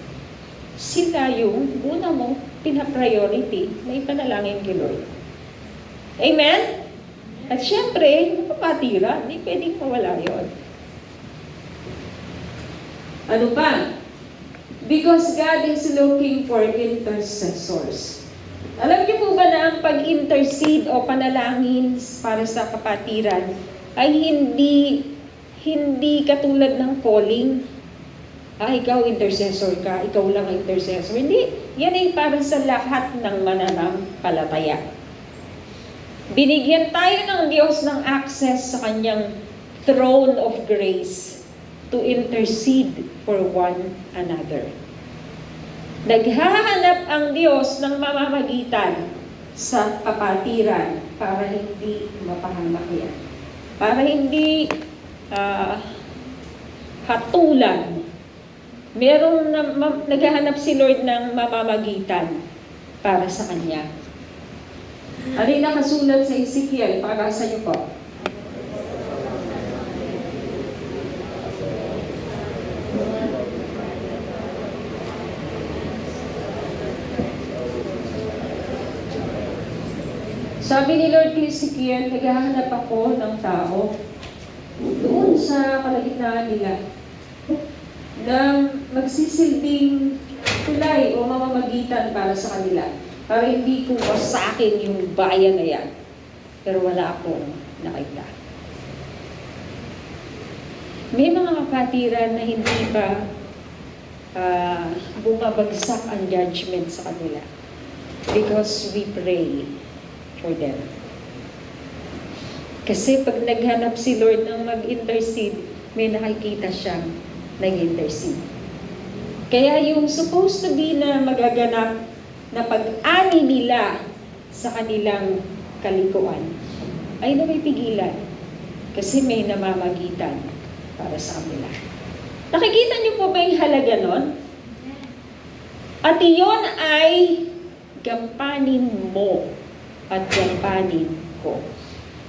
Sila yung una mong pinapriority na ipanalangin kay Lord. Amen? At syempre, napapatira, hindi pwedeng mawala yun. Ano pa? Because God is looking for intercessors. Alam niyo po ba na ang pag-intercede o panalangin para sa kapatiran ay hindi katulad ng calling? Ikaw intercessor ka, ikaw lang intercessor. Hindi, yan ay para sa lahat ng mananampalataya. Binigyan tayo ng Diyos ng access sa Kanyang throne of grace to intercede for one another. Naghahanap ang Diyos ng mamamagitan sa kapatiran para hindi mapahamak yan. Para hindi hatulan. Naghahanap si Lord ng mamamagitan para sa Kanya. Ano yung nakasulat sa Ezekiel? Pakibasa niyo po. Sabi ni Lord kay Ezekiel, naghahanap ako ng tao doon sa kalagitnaan nila na magsisilbing tulay o mamamagitan para sa kanila. Para hindi ko wasakin yung bayan na yan. Pero wala akong nakita. May mga kapatiran na hindi pa bumabagsak ang judgment sa kanila. Because we pray for them. Kasi pag naghanap si Lord ng mag-intercede, may nakikita siyang nag-intercede. Kaya yung supposed to be na magaganap na pag-ani nila sa kanilang kalikuan ay napipigilan kasi may namamagitan para sa kanila. Nakikita niyo po ba yung halaga nun? At iyon ay gampanin mo at gampanin ko.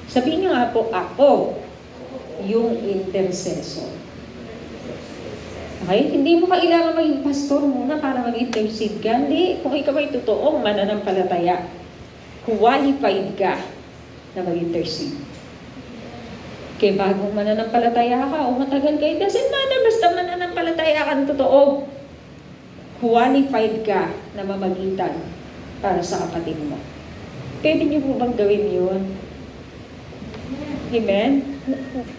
Sabihin niyo nga po, ako yung intercessor. Okay? Hindi mo kailangan maging pastor muna para mag-intercede ka. Hindi. Kung ikaw ay totoong mananampalataya, qualified ka na mag-intercede. Kaya bagong mananampalataya ka o matagal kayo, doesn't matter, basta mananampalataya ka ng totoo. Qualified ka na mamagitan para sa kapatid mo. Pwede niyo po bang gawin yun? Amen?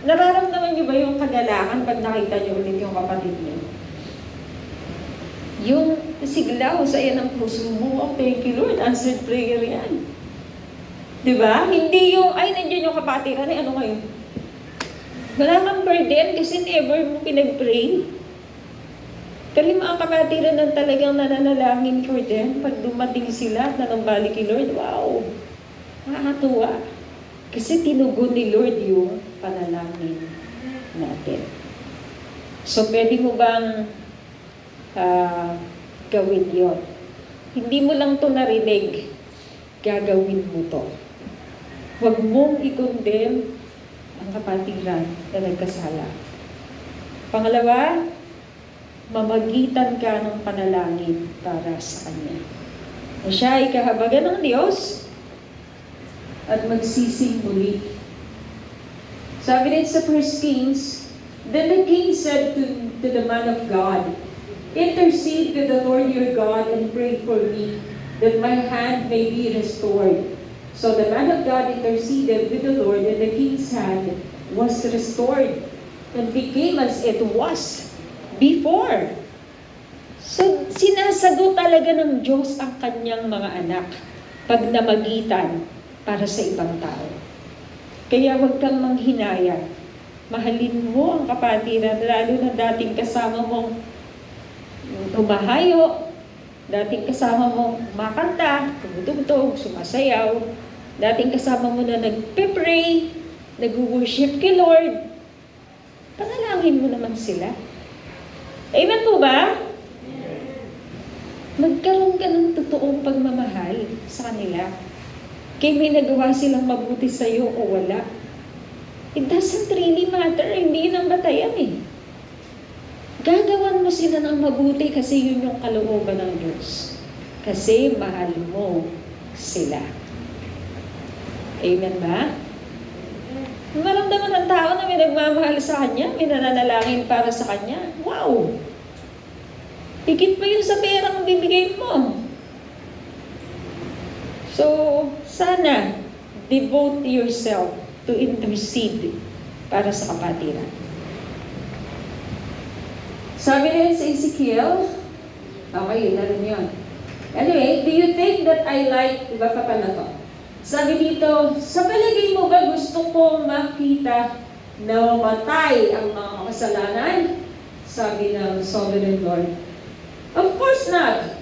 Nararamdaman niyo ba yung kagalakan pag nakita niyo ulit yung kapatid niyo? Yung siglaw sa iyan ng puso mo, oh, thank you Lord, answered prayer yan. Diba? Hindi yung, ay, nandiyan yung kapatiran, ano kayo? Wala kang burden kasi never mo pinag-pray. Pero yung mga kapatiran ng talagang nananalangin for them, pag dumating sila at nanambalik kay Lord, wow, nakakatuwa. Kasi tinugon ni Lord yung panalangin natin. So, pwede mo bang gawin yun? Hindi mo lang to narinig, gagawin mo to. Huwag mong i-condemn ang kapatiran na nagkasala. Pangalawa, mamagitan ka ng panalangin para sa Kanya. Na siya ay kahabagan ng Diyos at magsising muli. Sabi rin sa 1 Kings, then the king said to the man of God, intercede to the Lord your God and pray for me, that my hand may be restored. So the man of God interceded with the Lord, and the king's hand was restored and became as it was before. So sinasagot talaga ng Diyos ang kanyang mga anak pag namagitan para sa ibang tao. Kaya huwag kang manghinaya. Mahalin mo ang kapatiran, lalo na dating kasama mong tumahayo, dating kasama mong makanta, tumutugtog, sumasayaw, dating kasama mo na nagpe-pray, nag-worship kay Lord, panalangin mo naman sila. Amen po ba? Magkaroon ka ng totoong pagmamahal sa kanila. Kaya may nagawa silang mabuti sa'yo o wala. It doesn't really matter, hindi nang batayan eh. Gagawan mo sila ng mabuti kasi yun yung kalooban ng Diyos. Kasi mahal mo sila. Amen ba? Maramdaman ng tao na may nagmamahal sa Kanya, may nananalangin para sa Kanya. Wow! Higit pa yun sa perang bibigay mo. So, sana, devote yourself to intercede para sa kapatiran. Sabi rin sa Ezekiel, okay, yun na rin yun. Anyway, do you think that I like, iba pa pala to? Sabi dito, sa palagay mo ba gusto ko makita na mamatay ang mga kasalanan? Sabi ng Sovereign Lord. Of course not.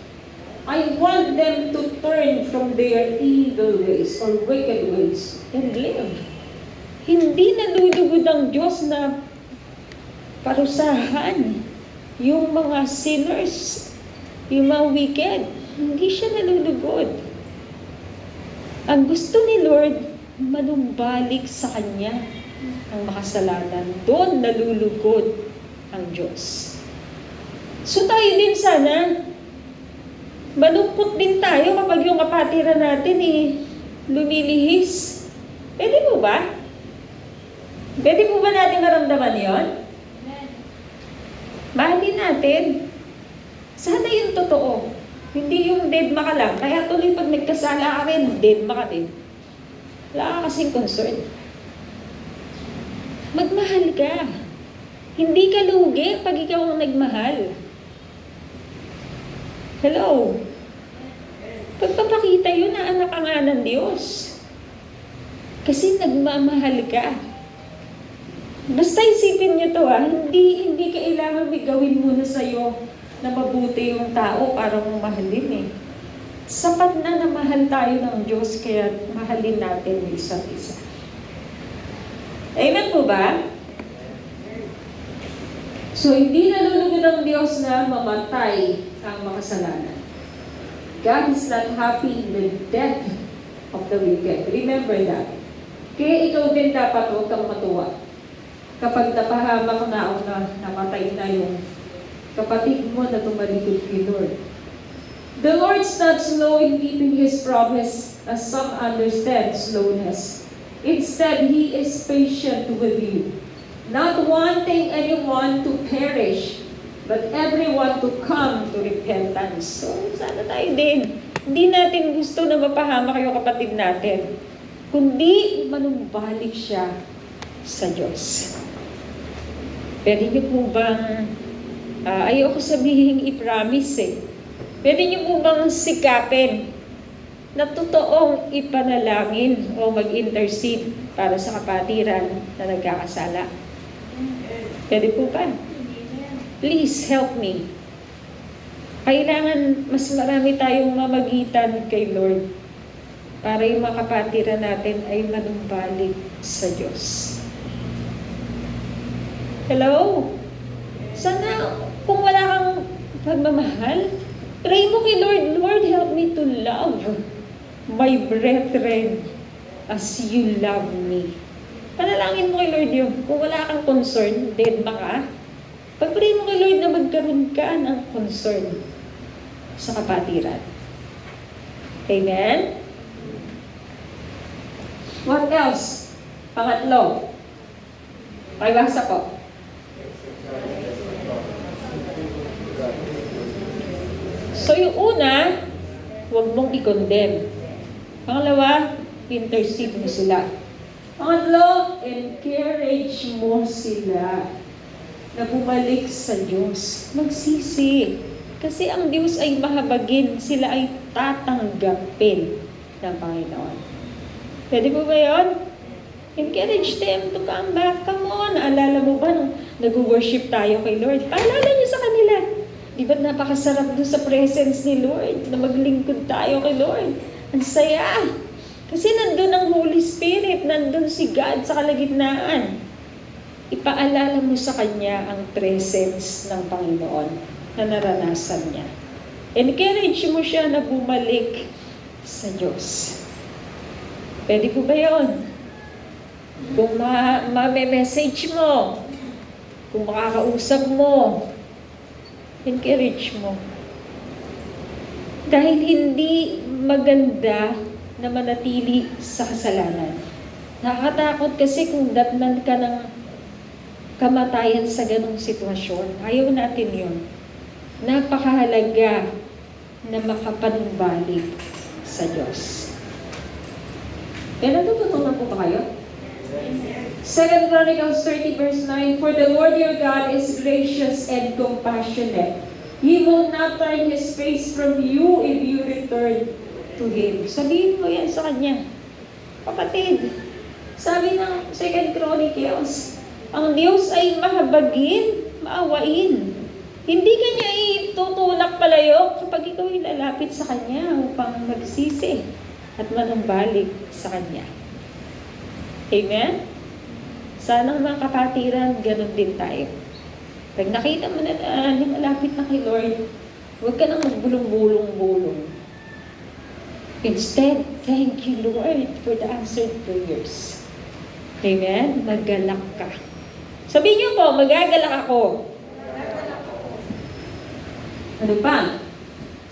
I want them to turn from their evil ways or wicked ways and live. Hindi nalulugod ang Diyos na parusahan yung mga sinners, yung mga wicked. Hindi siya nalulugod. Ang gusto ni Lord, manumbalik sa Kanya ang makasalanan. Doon nalulugod ang Diyos. So tayo din sana, malungkot din tayo kapag yung kapatiran natin lumilihis. Pwede mo ba? Pwede mo ba natin maramdaman yon? Mahalin natin. Sana yung totoo. Hindi yung dead ka lang. Kaya tuloy pag nagkasala ka rin, dead ka din. Wala ka kasing concern. Magmahal ka. Hindi ka lugi pag ikaw ang nagmahal. Hello? Pagpapakita yun na anak ka nga ng Diyos. Kasi nagmamahal ka. Basta isipin nyo to hindi kailangan may gawin muna sa'yo na mabuti yung tao para mong mahalin eh. Sapat na mahal tayo ng Diyos, kaya mahalin natin yung isa't isa. Amen po ba? So, hindi nalulugod ang Diyos na mamatay ang makasalanan. God is not happy in the death of the wicked. Remember that. Kaya ikaw din dapat huwag kang matuwa. Kapag napahamak na o namatay na yung kapatid mo na tumalikod kay Lord. The Lord's not slow in keeping His promise, as some understand slowness. Instead, He is patient with you, not wanting anyone to perish, but everyone to come to repentance. So, sana tayo din. Hindi natin gusto na mapahamak yung kapatid natin, kundi manumbalik siya sa Diyos. Pwede niyo po bang, ayoko sabihin i-promise pwede niyo po bang sikapin na totoong ipanalangin o mag-intercede para sa kapatiran na nagkakasala? Pwede po ba? Please help me. Kailangan mas marami tayong mamagitan kay Lord para yung mga kapatiran natin ay manumbalik sa Diyos. Hello? Sana kung wala kang pagmamahal, pray mo kay Lord, Lord, help me to love my brethren as you love me. Panalangin mo kay Lord yun. Kung wala kang concern, dead ba ka? Pag-pray mo kay Lord na magkaroon ka ng concern sa kapatiran. Amen? What else? Pangatlo. Pagbasa po. So yung una, huwag mong i-condemn. Pangalawa, intercede mo sila. Pangatlo, encourage mo sila na bumalik sa Diyos. Magsisi. Kasi ang Diyos ay mahabagin. Sila ay tatanggapin ng Panginoon. Pwede po ba yun? Encourage them to come back. Come on. Naalala mo ba nung nag-worship tayo kay Lord? Paalala niyo sa kanila. Di ba't napakasarap doon sa presence ni Lord na maglingkod tayo kay Lord? Ang saya. Kasi nandun ang Holy Spirit, nandun si God sa kalagitnaan. Ipaalala mo sa Kanya ang presence ng Panginoon na naranasan niya. Encourage mo siya na bumalik sa Diyos. Pwede po ba yun? Kung ma-message mo, kung makakausap mo, encourage mo. Dahil hindi maganda na manatili sa kasalanan. Nakakatakot kasi kung datnan ka ng kamatayan sa ganong sitwasyon. Ayaw natin yun. Napakahalaga na makapanumbalik sa Diyos. Kaya natutunan po ba kayo? 2 Chronicles 30 verse 9, For the Lord your God is gracious and compassionate. He will not turn His face from you if you return to Him. Sabihin mo yan sa Kanya. Kapatid, sabi ng 2 Chronicles, ang Diyos ay mahabagin, maawain. Hindi Kanya itutulak palayo kapag ikaw ay lalapit sa Kanya upang magsisi at manumbalik sa Kanya. Amen? Sana mga kapatiran, ganun din tayo. Pag nakita mo na malapit na kay Lord, huwag ka nang magbulong-bulong-bulong. Instead, thank you, Lord, for the answered prayers. Amen? Maggalak ka. Sabihin niyo po, magagalak ako. Ano pa?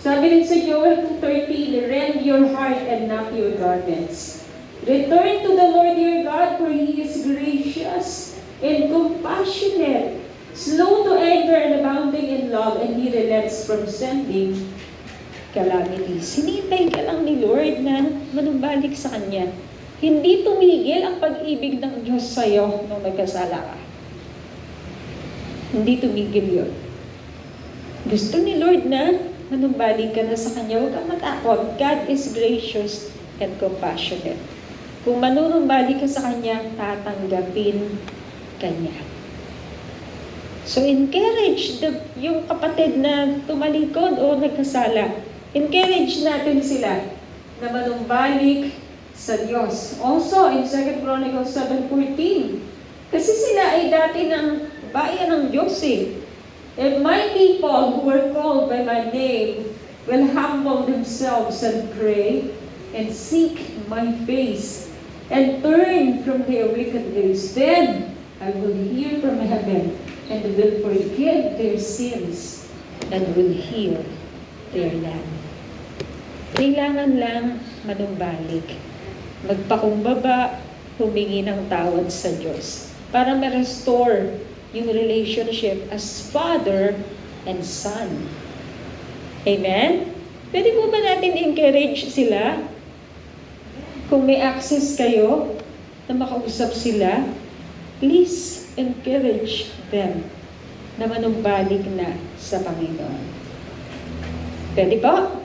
Sabi rin sa Joel 2:13, rend your heart and not your garments. Return to the Lord your God, for He is gracious and compassionate, slow to anger and abounding in love, and He relents from sending calamity. Sinintay ka lang ni Lord na manumbalik sa Kanya. Hindi tumigil ang pag-ibig ng Diyos sa iyo nung nagkasala ka. Hindi tumigil yun. Gusto ni Lord na manumbalik ka na sa Kanya. Huwag kang matakot. God is gracious and compassionate. Kung manunumbalik ka sa Kanya, tatanggapin Kanya. So encourage yung kapatid na tumalikod o nagkasala. Encourage natin sila na manumbalik sa Diyos. Also, in 2 Chronicles 7:14, kasi sila ay dati ng bayan ng Diyos And my people who are called by my name will humble themselves and pray and seek my face and turn from their wicked ways. Then I will hear from heaven and will forgive their sins and will heal their land. Kailangan lang manumbalik, magpakumbaba, humingi ng tawad sa Diyos para ma-restore yung relationship as father and son. Amen? Pwede po ba natin encourage sila? Kung may access kayo na makausap sila, please encourage them na manumbalik na sa Panginoon. Pwede po?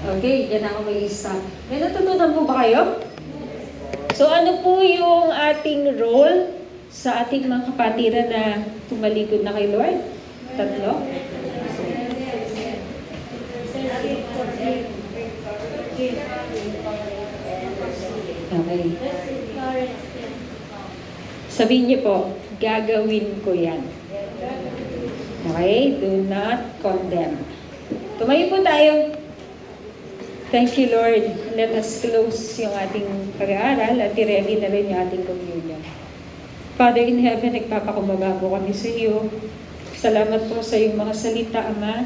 Okay, yan ako may stop. May natutunan po ba kayo? So ano po yung ating role sa ating mga kapatiran na tumalikod na kay Lord? Tatlo? Okay. Sabihin niyo po, gagawin ko yan. Okay? Do not condemn. Tumayo po tayo. Thank you, Lord. Let us close yung ating pag-aaral at i-ready na rin yung ating communion. Father in heaven, nagpapakumbaba po kami sa iyo. Salamat po sa iyong mga salita, Ama.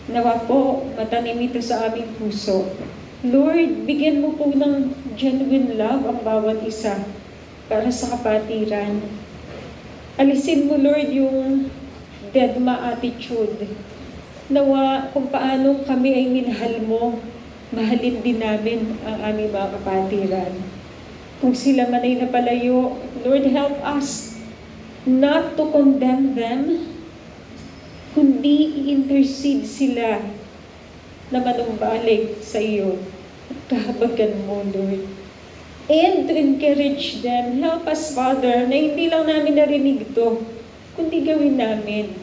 Nawa po, matanim ito sa aming puso. Lord, bigyan mo po ng genuine love ang bawat isa para sa kapatiran. Alisin mo, Lord, yung deadma attitude. Nawa kung paano kami ay minahal mo, mahalin din namin ang aming mga kapatiran. Kung sila man ay napalayo, Lord, help us not to condemn them, kundi i-intercede sila na manumbalik sa iyo at kahabagan mo, Lord. And to encourage them, help us, Father, na hindi lang namin narinig ito, kundi gawin namin.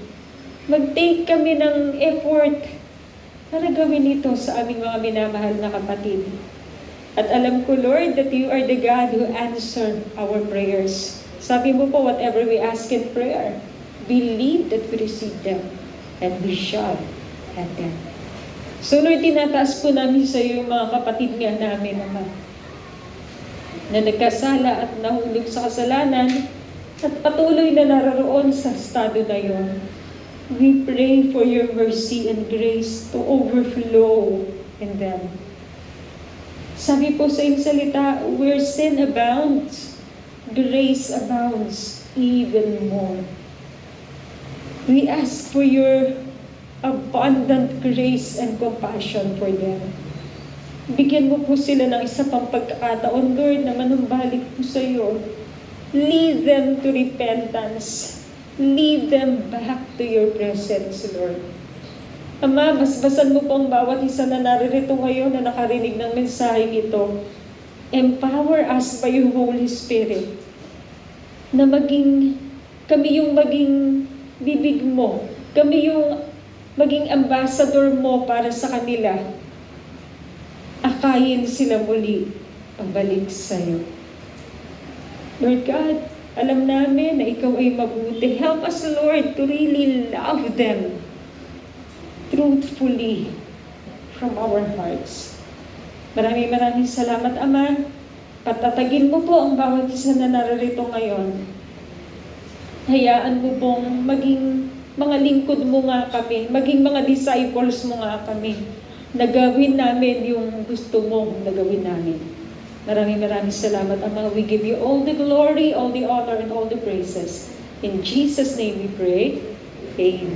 Mag-take kami ng effort para gawin ito sa aming mga minamahal na kapatid. At alam ko, Lord, that you are the God who answer our prayers. Sabi mo po, whatever we ask in prayer, believe that we receive them, and we shall have them. So Lord, tinataas po namin sa iyo yung mga kapatid nga namin, Ama, na nagkasala at nahulog sa kasalanan at patuloy na naroon sa estado na yon. We pray for your mercy and grace to overflow in them. Sabi po sa iyong salita, where sin abounds, grace abounds even more. We ask for your abundant grace and compassion for them. Bigyan mo po sila ng isa pang pagkakataon, Lord, na manumbalik po sa iyo. Lead them to repentance. Lead them back to your presence, Lord. Ama, basbasan mo po ang bawat isa na naririto ngayon na nakarinig ng mensaheng ito. Empower us by your Holy Spirit na kami yung maging bibig mo. Kami yung maging ambassador mo para sa kanila. Akayin sila muli pabalik sa iyo. Lord God, alam namin na ikaw ay mabuti. Help us, Lord, to really love them truthfully from our hearts. Maraming salamat, Ama. Patatagin mo po ang bawat isa na naririto ngayon. Hayaan mo pong maging mga lingkod mo nga kami, maging mga disciples mo nga kami, na gawin namin yung gusto mong nagawin namin. Maraming salamat, Ama. We give you all the glory, all the honor, and all the praises. In Jesus' name we pray. Amen.